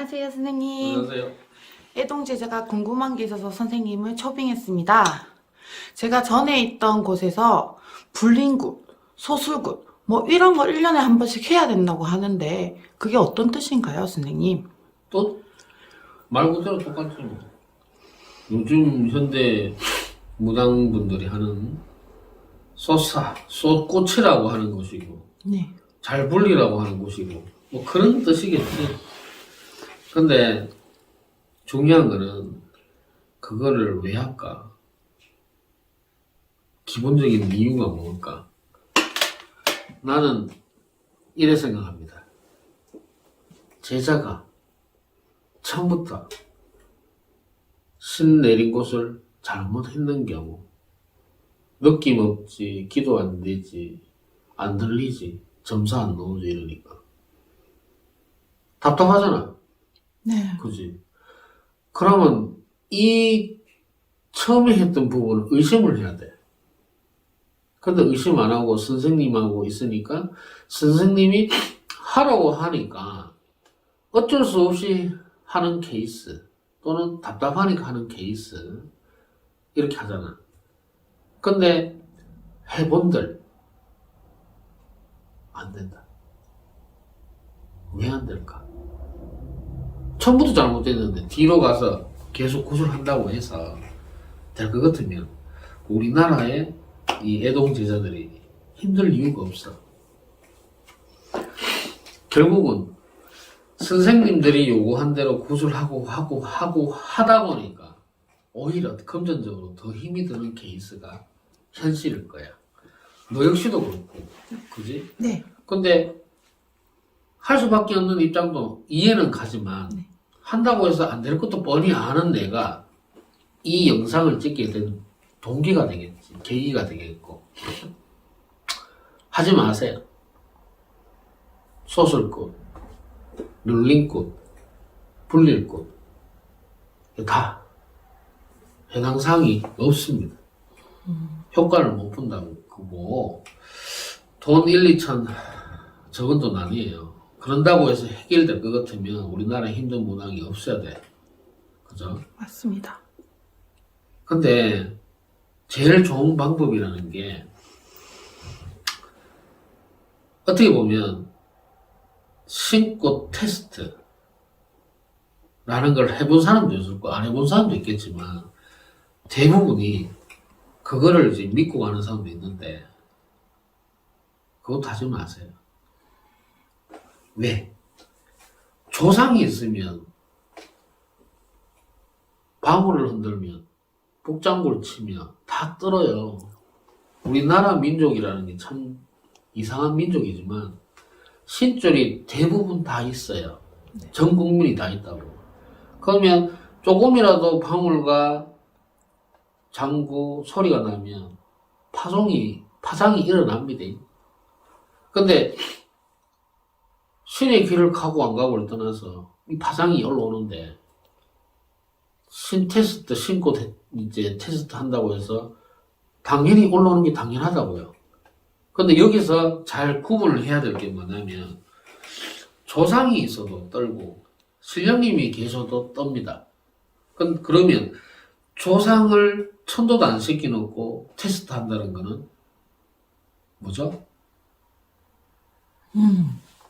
안녕하세요, 선생님. 안녕하세요. 애동제자가 궁금한 게 있어서 선생님을 초빙했습니다. 제가 전에 있던 곳에서 불린굿, 소술굿, 뭐 이런 걸 1년에 한 번씩 해야 된다고 하는데 그게 어떤 뜻인가요, 선생님? 또 말 그대로 똑같죠. 뭐. 요즘 현대 무당분들이 하는 솥꽃이라고 하는 것이고 네. 잘 불리라고 하는 것이고 뭐 그런 뜻이겠지. 근데 중요한 거는 그거를 왜 할까? 기본적인 이유가 뭘까? 나는 이래 생각합니다. 제자가 처음부터 신 내린 곳을 잘못했는 경우 느낌 없지, 기도 안 되지, 안 들리지, 점수 안 나오지 이러니까 답답하잖아. 네. 그지? 그러면 이 처음에 했던 부분을 의심을 해야 돼. 근데 의심 안 하고 선생님하고 있으니까 선생님이 하라고 하니까 어쩔 수 없이 하는 케이스 또는 답답하니까 하는 케이스 이렇게 하잖아. 근데 해본들 안 된다. 왜 안 될까? 처음부터 잘못됐는데 뒤로 가서 계속 구술한다고 해서 될 것 같으면 우리나라의 이 애동 제자들이 힘들 이유가 없어. 결국은 선생님들이 요구한 대로 구술하고 하다 보니까 오히려 금전적으로 더 힘이 드는 케이스가 현실일 거야. 너 역시도 그렇고, 그지? 네. 근데 할 수밖에 없는 입장도 이해는 가지만 네. 한다고 해서 안 될 것도 뻔히 아는 내가 이 영상을 찍게 된 동기가 되겠지, 계기가 되겠고. 하지 마세요. 소설꽃, 눌림꽃, 불릴꽃 다 해당 사항이 없습니다. 효과를 못 본다고 그거 돈 1, 2천 적은 돈 아니에요. 그런다고 해서 해결될 것 같으면 우리나라에 힘든 문항이 없어야 돼. 그죠? 맞습니다. 근데 제일 좋은 방법이라는 게 어떻게 보면 신꽃 테스트 라는 걸 해본 사람도 있을 거고 안 해본 사람도 있겠지만 대부분이 그거를 이제 믿고 가는 사람도 있는데 그것도 하지 마세요. 왜? 조상이 있으면 방울을 흔들면 북장구를 치면 다 떨어요. 우리나라 민족이라는 게 참 이상한 민족이지만 신줄이 대부분 다 있어요. 전 국민이 다 있다고. 그러면 조금이라도 방울과 장구 소리가 나면 파장이 일어납니다. 근데 신의 길을 가고 안 가고를 떠나서 이 파장이 올라오는데 신 테스트, 신꽃 이제 테스트 한다고 해서 당연히 올라오는 게 당연하다고요. 근데 여기서 잘 구분을 해야 될 게 뭐냐면 조상이 있어도 떨고 신령님이 계셔도 떱니다. 그러면 조상을 천도도 안 시켜놓고 테스트 한다는 거는 뭐죠?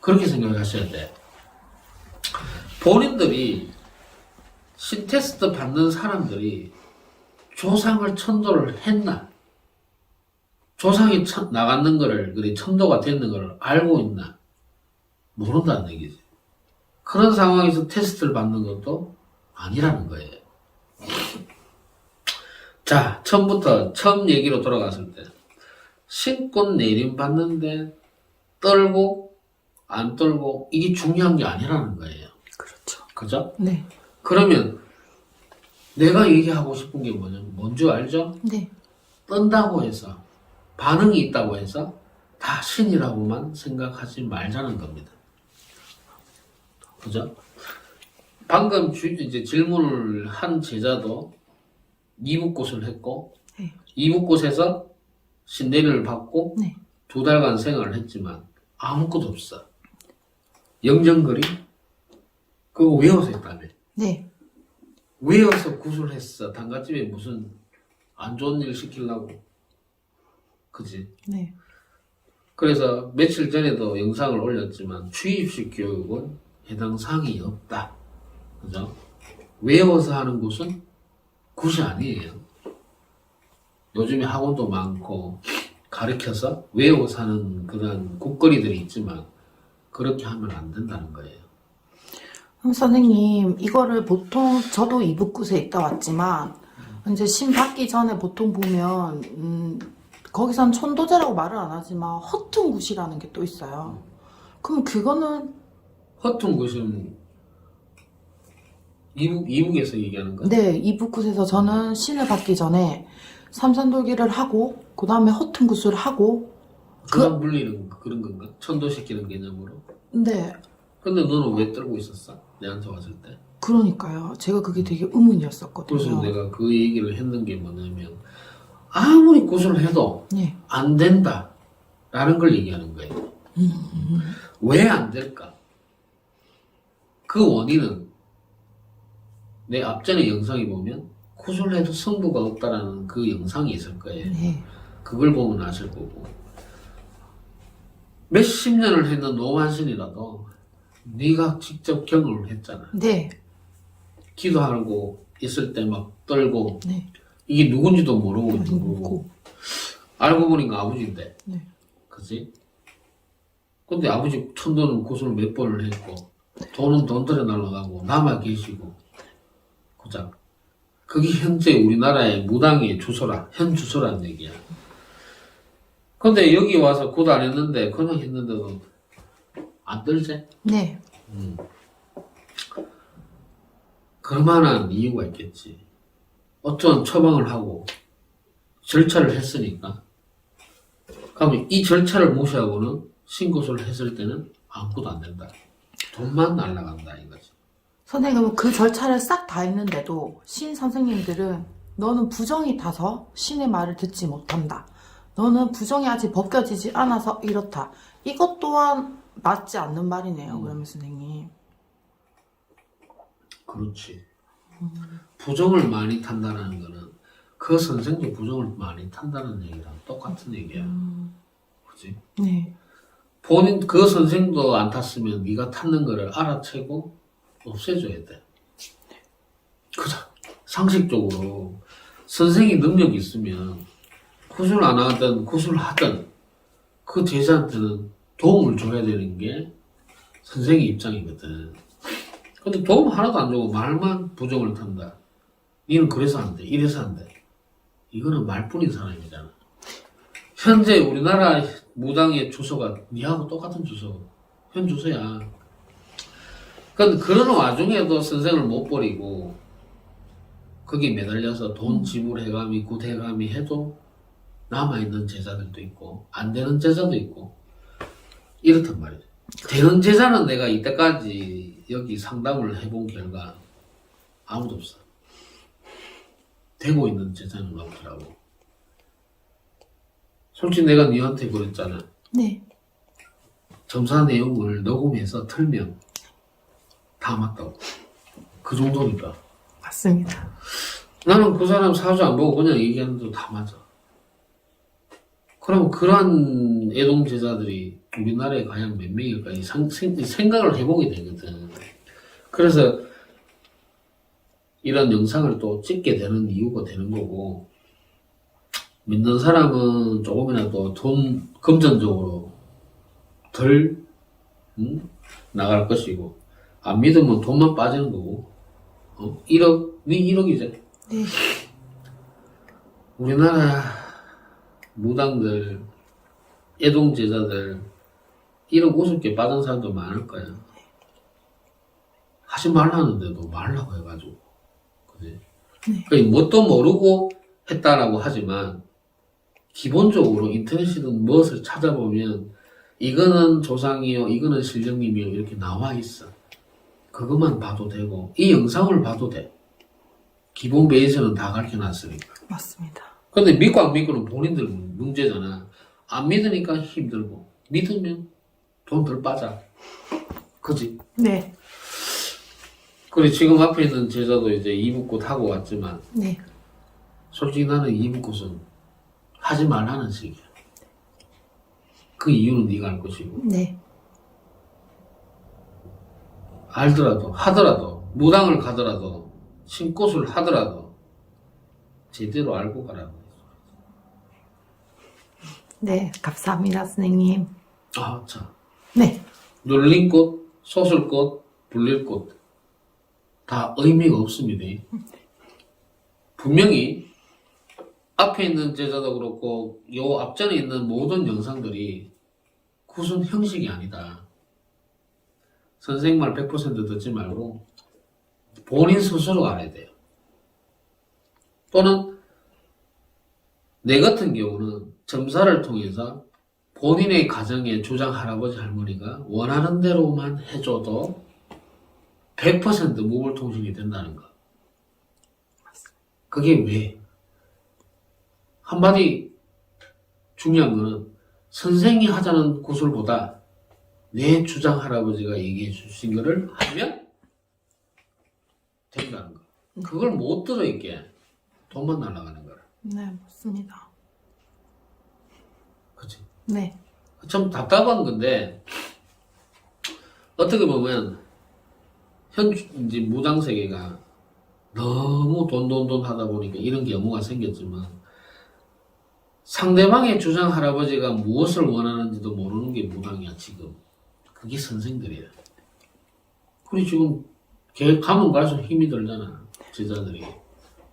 그렇게 생각하셔야 돼. 본인들이 신테스트 받는 사람들이 조상을 천도를 했나? 조상이 나갔는 거를, 그리 천도가 됐는 걸 알고 있나? 모른다는 얘기지. 그런 상황에서 테스트를 받는 것도 아니라는 거예요. 자, 처음 얘기로 돌아갔을 때, 신꽃 내림 받는데, 떨고, 안 떨고, 이게 중요한 게 아니라는 거예요. 그렇죠. 그죠? 네. 그러면, 내가 얘기하고 싶은 게 뭐냐면, 뭔지 알죠? 네. 뜬다고 해서, 반응이 있다고 해서, 다 신이라고만 생각하지 말자는 겁니다. 그죠? 방금 이제 질문을 한 제자도 이북꽃을 했고, 네. 이북꽃에서 신내리를 받고, 네. 2달간 생활을 했지만, 아무것도 없어. 영정거리, 그거 외워서 했다며. 네. 외워서 구술했어. 단가집에 무슨 안 좋은 일 시키려고. 그지? 네. 그래서 며칠 전에도 영상을 올렸지만 취입식 교육은 해당 사항이 없다. 그죠? 외워서 하는 곳은 굿이 아니에요. 요즘에 학원도 많고 가르쳐서 외워서 하는 그런 국거리들이 있지만 그렇게 하면 안 된다는 거예요. 그럼 선생님, 이거를 보통 저도 이북굿에 있다 왔지만 이제 신 받기 전에 보통 보면 거기선 천도제라고 말을 안 하지만 허튼 굿이라는 게 또 있어요. 그럼 그거는 허튼 굿은 이북에서 얘기하는 거야? 네, 이북굿에서 저는 신을 받기 전에 삼산돌기를 하고 그 다음에 허튼 굿을 하고 주당 불리는 그런 건가? 천도시키는 개념으로? 네, 근데 너는 왜 떨고 있었어? 내한테 왔을 때? 그러니까요. 제가 그게 되게 그래서 의문이었었거든요. 내가 그 얘기를 했는 게 뭐냐면 아무리 구슬을 해도 네. 안 된다 라는 걸 얘기하는 거예요. 왜 안 될까? 그 원인은 내 앞전에 영상에 보면 구슬을 해도 성부가 없다라는 그 영상이 있을 거예요. 네. 그걸 보면 아실 거고 몇십 년을 했는 노만신이라도 네가 직접 경험을 했잖아. 네. 기도하고 있을 때 막 떨고 네. 이게 누군지도 모르고 있는 거고 모르고. 알고 보니까 아버지인데 네. 그치? 근데 아버지 천도는 구슬을 몇 번을 했고 돈은 돈들에 날아가고 남아 계시고 그자 그게 현재 우리나라의 무당의 주소라 현 주소라는 얘기야. 근데 여기 와서 굿 안 했는데 그냥 했는데도 안 들지? 네. 그럴만한 이유가 있겠지. 어떤 처방을 하고 절차를 했으니까. 그러면 이 절차를 무시하고는 신굿을 했을 때는 아무것도 안 된다. 돈만 날라간다 이거지. 선생님은 그 절차를 싹 다 했는데도 신 선생님들은 너는 부정이 타서 신의 말을 듣지 못한다. 너는 부정이 아직 벗겨지지 않아서 이렇다. 이것 또한 맞지 않는 말이네요. 그러면 선생님. 그렇지. 부정을 많이 탄다는 거는 그 선생도 부정을 많이 탄다는 얘기랑 똑같은 얘기야. 그지? 네. 본인 그 선생도 안 탔으면 네가 탔는 거를 알아채고 없애줘야 돼. 그죠? 상식적으로 선생이 능력이 있으면 구술 안 하든 구술 하든 그 제자한테는 도움을 줘야 되는 게 선생의 입장이거든. 근데 도움 하나도 안 주고 말만 부정을 탄다. 니는 그래서 안 돼. 이래서 안 돼. 이거는 말뿐인 사람이잖아. 현재 우리나라 무당의 주소가 니하고 똑같은 주소. 현 주소야. 근데 그런 와중에도 선생을 못 버리고 거기에 매달려서 돈 지불해감이 굿해감이 해도 남아있는 제자들도 있고 안 되는 제자도 있고 이렇단 말이죠. 되는 제자는 내가 이때까지 여기 상담을 해본 결과 아무도 없어. 되고 있는 제자는 없더라고. 솔직히 내가 니한테 그랬잖아. 네. 점사 내용을 녹음해서 틀면 다 맞다고. 그 정도니까. 맞습니다. 나는 그 사람 사주 안 보고 그냥 얘기하는데도 다 맞아. 그럼 그러한 애동 제자들이 우리나라에 과연 몇 명일까? 이 생각을 해보게 되거든. 그래서 이런 영상을 또 찍게 되는 이유가 되는 거고, 믿는 사람은 조금이라도 돈, 금전적으로 덜, 나갈 것이고, 안 믿으면 돈만 빠지는 거고, 1억, 네 1억이죠. 네. 우리나라 무당들, 애동 제자들 1억 50개 빠진 사람도 많을 거야. 하지 말라는데도 말라고 해가지고. 그지? 네. 뭣도 모르고 했다라고 하지만 기본적으로 인터넷이든 무엇을 찾아보면 이거는 조상이요, 이거는 신령님이요 이렇게 나와 있어. 그것만 봐도 되고 이 영상을 봐도 돼. 기본 베이스는 다 가르쳐놨으니까. 맞습니다. 근데 믿고 안 믿고는 본인들 문제잖아. 안 믿으니까 힘들고 믿으면 돈 덜 빠져. 그지? 네. 그래, 지금 앞에 있는 제자도 이제 이북꽃 하고 왔지만, 네. 솔직히 나는 이북꽃은 하지 말라는 식이야. 그 이유는 네가 알 것이고, 네. 알더라도, 하더라도, 무당을 가더라도, 신꽃을 하더라도, 제대로 알고 가라고. 네. 감사합니다, 선생님. 아, 자. 네. 눌림꽃, 소술꽃, 불릴꽃. 다 의미가 없습니다. 분명히 앞에 있는 제자도 그렇고 요 앞전에 있는 모든 영상들이 구순 형식이 아니다. 선생님 말 100% 듣지 말고 본인 스스로 알아야 돼요. 또는 내 같은 경우는 점사를 통해서 본인의 가정의 조장 할아버지 할머니가 원하는 대로만 해줘도 100% 무불통신이 된다는 거. 그게 왜? 한마디 중요한 거는 선생이 하자는 구슬보다 내 주장 할아버지가 얘기해 주신 거를 하면 된다는 거. 그걸 못 들어 있게 돈만 날아가는 거라. 네, 맞습니다. 그치? 네. 참 답답한 건데 어떻게 보면 이제 무당 세계가 너무 돈 하다 보니까 이런 경우가 생겼지만 상대방의 주장 할아버지가 무엇을 원하는지도 모르는 게 무당이야 지금. 그게 선생들이야. 그래 지금 걔 가면 갈수록 힘이 들잖아 제자들이.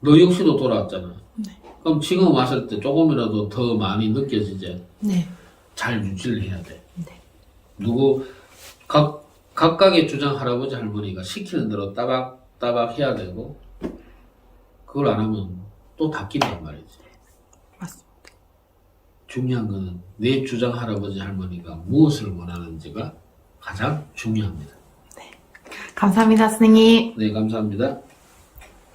너 역시도 돌아왔잖아. 네. 그럼 지금 왔을 때 조금이라도 더 많이 느껴지지. 네. 잘 유지를 해야 돼. 네. 각각의 주장 할아버지 할머니가 시키는 대로 따박 해야 되고 그걸 안 하면 또 닦인단 말이지. 맞습니다. 중요한 거는 내 주장 할아버지 할머니가 무엇을 원하는지가 가장 중요합니다. 감사합니다, 선생님. 네, 감사합니다.